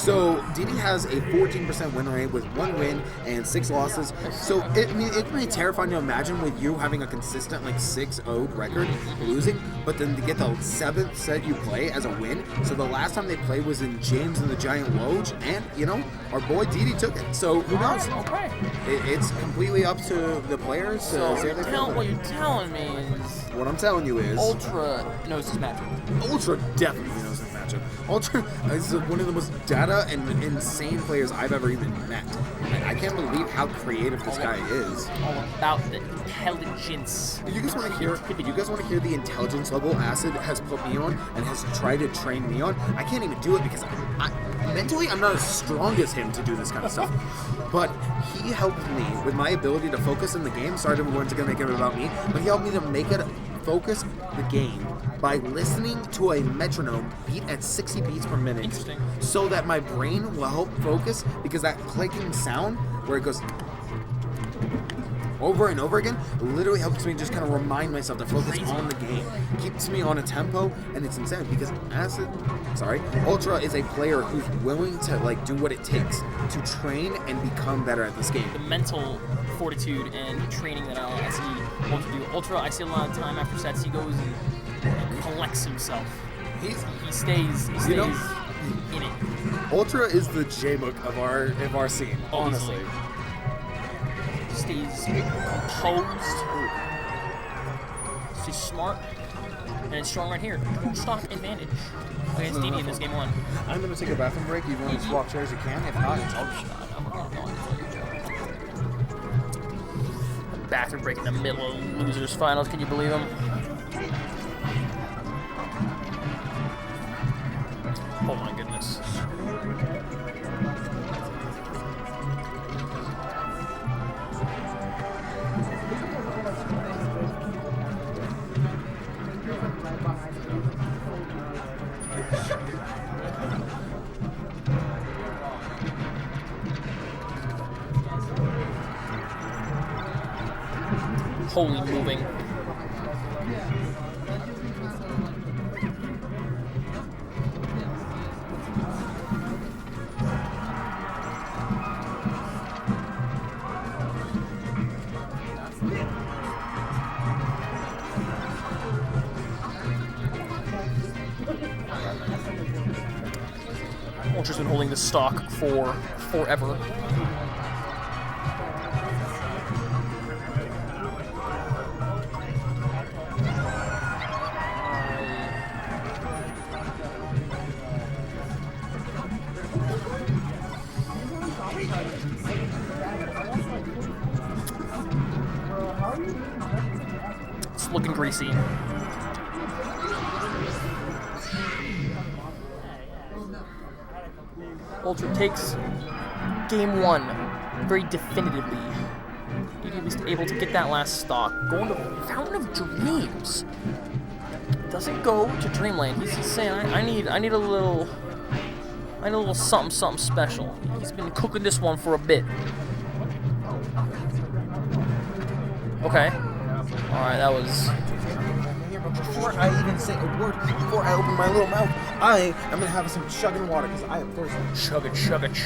So Didi has a 14% win rate with 1 win and 6 losses. So it's really terrifying to imagine with you having a consistent like 6-0 record losing, but then to get the 7th set you play as a win. So the last time they played was in James and the Giant Woj, and you know our boy Didi took it. So who knows? Okay. It's completely up to the players. So what you're telling me is what I'm telling you is Ultra knows his matchup. Ultra definitely knows his matchup. Ultra is one of the most data and insane players I've ever even met. I can't believe how creative this guy is. All about the intelligence. You guys want to hear? You guys want to hear the intelligence level Acid has put me on and has tried to train me on? I can't even do it because mentally I'm not as strong as him to do this kind of stuff. But he helped me with my ability to focus in the game. Sorry, everyone's gonna make it about me, but he helped me to make it focus the game by listening to a metronome beat at 60 beats per minute. Interesting. So that my brain will help focus, because that clicking sound where it goes over and over again literally helps me just kind of remind myself to focus on the game. Keeps me on a tempo, and it's insane because Ultra is a player who's willing to like do what it takes to train and become better at this game. The mental fortitude and training that I see Ultra do. Ultra, I see a lot of time after sets he goes and collects himself. He stays in it. Ultra is the J-Mook of our scene, honestly. Stays composed, stays smart, and it's strong right here. Stock advantage against Didi in this game 1. I'm going to take a bathroom break. You want to swap chairs, you can. If not, it's bathroom break in the middle of losers finals. Can you believe them? Oh my goodness. Holy moving. Ultra's been holding this stock for forever. It's looking greasy. Ultra takes game 1 very definitively. He was able to get that last stock. Going to Fountain of Dreams. Doesn't go to Dreamland. He's just saying, I need a little something special. He's been cooking this one for a bit. Okay. Alright, that was... Before I even say a word, before I open my little mouth, I am going to have some chugging water because I am thirsty.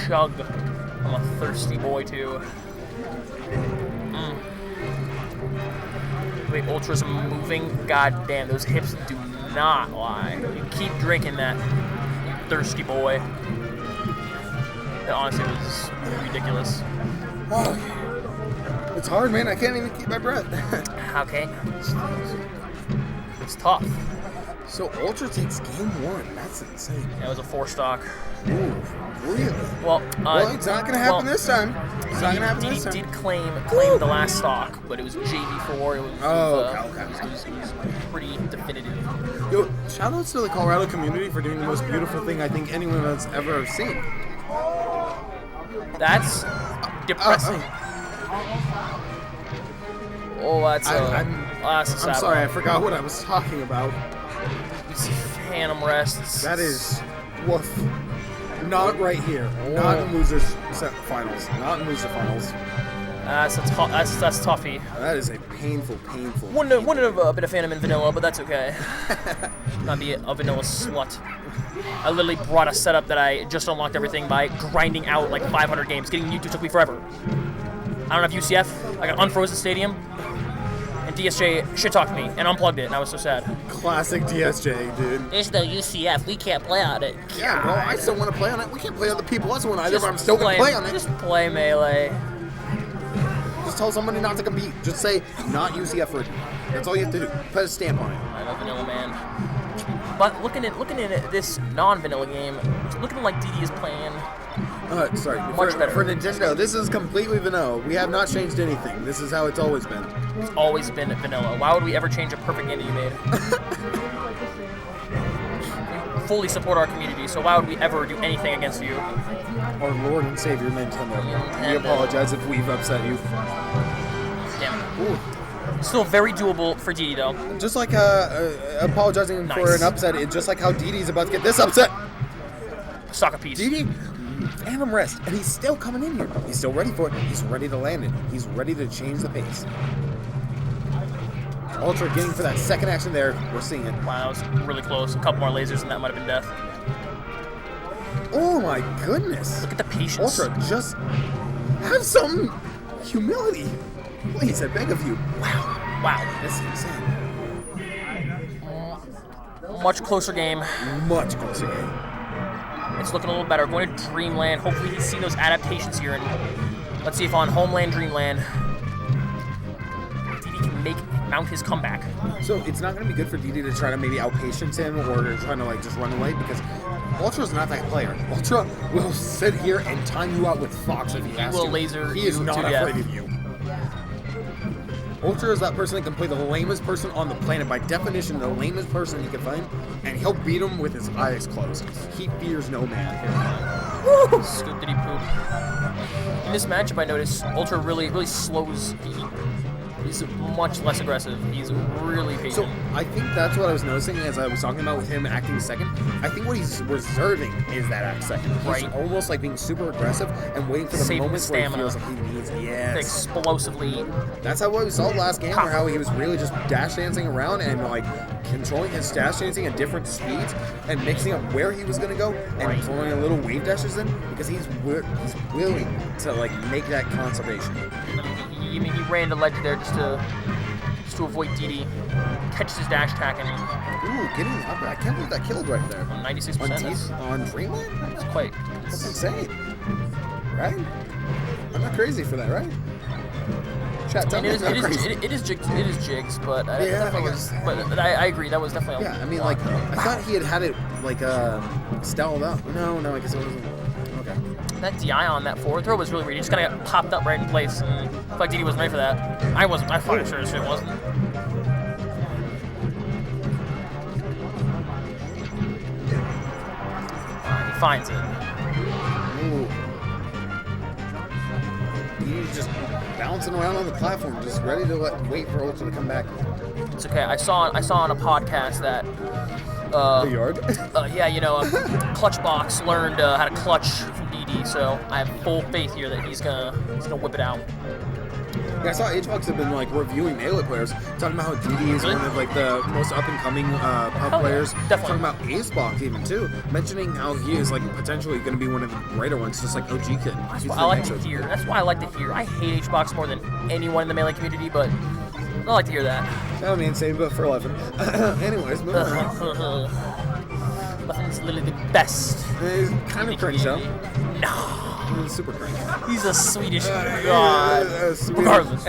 Chug. I'm a thirsty boy, too. Wait, Ultra's moving? God damn, those hips do not lie. You keep drinking that, you thirsty boy. That honestly was ridiculous. Oh, it's hard, man. I can't even keep my breath. Okay. It's tough. So Ultra takes game 1. That's insane. That was a 4 stock. Ooh, really? Well, it's not gonna happen this time. It's not gonna happen this time. Did claim the last stock, but it was JV4. It was pretty definitive. Yo, shout outs to the Colorado community for doing the most beautiful thing I think anyone has ever seen. That's depressing. Oh, that's I'm sorry, I forgot what I was talking about. It's Phantom Rests. That is woof. Not right here. Not in losers set finals. Not in loser finals. That's toughy. That is a painful. Wouldn't have been a fan of in vanilla, but that's okay. Not be a vanilla slut. I literally brought a setup that I just unlocked everything by grinding out like 500 games. Getting YouTube took me forever. I don't have UCF. I got unfroze the stadium, and DSJ shit talked me and unplugged it, and I was so sad. Classic DSJ, dude. There's no UCF. We can't play on it. Yeah, bro, I still want to play on it. We can't play on the P+1 either, but I'm still going to play on it. Just play Melee. Just tell somebody not to compete. Just say, not UCF for it. That's all you have to do. Put a stamp on it. I love Vanilla Man. But looking at this non-vanilla game, it's looking like DD is playing Sorry. much better. For Nintendo, this is completely vanilla. We have not changed anything. This is how it's always been. It's always been vanilla. Why would we ever change a perfect game that you made? We fully support our community, so why would we ever do anything against you? Our Lord and Savior Nintendo. We apologize if we've upset you. Damn it. Ooh. Still very doable for DD though. Just like apologizing for an upset, it's just like how DD's about to get this upset. Stock a piece. DD, Phantom Rest, and he's still coming in here. He's still ready for it. He's ready to land it. He's ready to change the pace. Ultra getting for that second action there. We're seeing it. Wow, that was really close. A couple more lasers and that might have been death. Oh my goodness. Look at the patience. Ultra, just have some humility. Please, I beg of you. Wow. Wow. That's insane. Much closer game. Much closer game. It's looking a little better. Going to Dreamland. Hopefully he's seen those adaptations here. And let's see if on Homeland, Dreamland, DD can mount his comeback. So it's not going to be good for DD to try to maybe outpatience him or trying to like just run away because Ultra's not that player. Ultra will sit here and time you out with Fox if he has to. Will laser He is you not to afraid death. of you. Ultra is that person that can play the lamest person on the planet. By definition, the lamest person he can find, and he'll beat him with his eyes closed. He fears no man. Woo! Scoop diddy poop. In this matchup, I noticed Ultra really slows DD. He's much less aggressive. He's really patient. So I think that's what I was noticing as I was talking about with him acting second. I think what he's reserving is that act second. He's Right. almost like being super aggressive and waiting for the Saving moments where he stamina. feels like he needs. Yes. Explosively. That's how we saw last game, where how he was really just dash dancing around and like controlling his dash dancing at different speeds and mixing up where he was gonna go and Right. throwing a little wave dashes in because he's willing to like make that conservation. He ran the ledge there just to avoid DD. Catches his dash attack and Ooh, getting up! I can't believe that killed right there. 96%. On Dreamland? It's quite. That's insane, right? I'm not crazy for that, right? Chat, tell me I'm not crazy. It is jigs, but I Yeah, definitely I was. But I agree. That was definitely. Yeah, I mean, like, I thought he had it, like, stalled up. No, I guess it wasn't. Okay. That DI on that forward throw was really weird. He just kind of got popped up right in place, and I feel like DD wasn't ready for that. I wasn't. I thought sure as shit wasn't. He finds it. Ooh. He's just bouncing around on the platform, just ready to wait for Ultra to come back. It's okay. I saw on a podcast that. The yard? Yeah, you know, Clutchbox learned how to clutch from DD, so I have full faith here that he's gonna whip it out. Yeah, I saw HBox have been like reviewing Melee players, talking about how DD is one of like the most up and coming pub players. Definitely. Talking about Acebox even too, mentioning how he is like potentially going to be one of the greater ones, just like OG Kid. That's He's what the I like next to OG hear. Kid. That's why I like to hear. I hate HBox more than anyone in the Melee community, but I like to hear that. I mean, same but for 11. Anyways, moving on. Nothing's literally the best. He's kind of cringe though. No. He's super cringe. He's a Swedish god. Sweet. Regardless.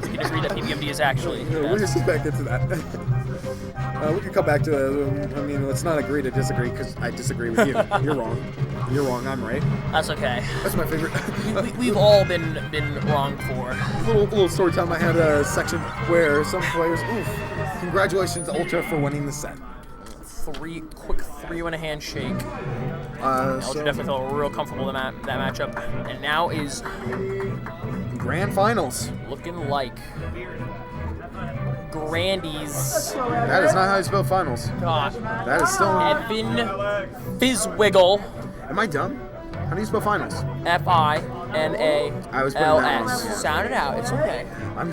We can agree that PBMD is actually the We'll best. just back into that. We can come back to it. I mean, let's not agree to disagree because I disagree with you. You're wrong. You're wrong. I'm right. That's okay. That's my favorite. We've all been wrong before. little story time. I had a section where some players. Oof! Congratulations, Ultra, for winning the set. Quick 3-1 handshake. Ultra definitely felt real comfortable in that matchup, and now is Grand Finals. looking like Grandy's. That is not how you spell finals. God. That is still. Evan Fizzwiggle. Am I dumb? How do you spell finals? Finals. I was putting that wrong. Sound it out. It's okay. I'm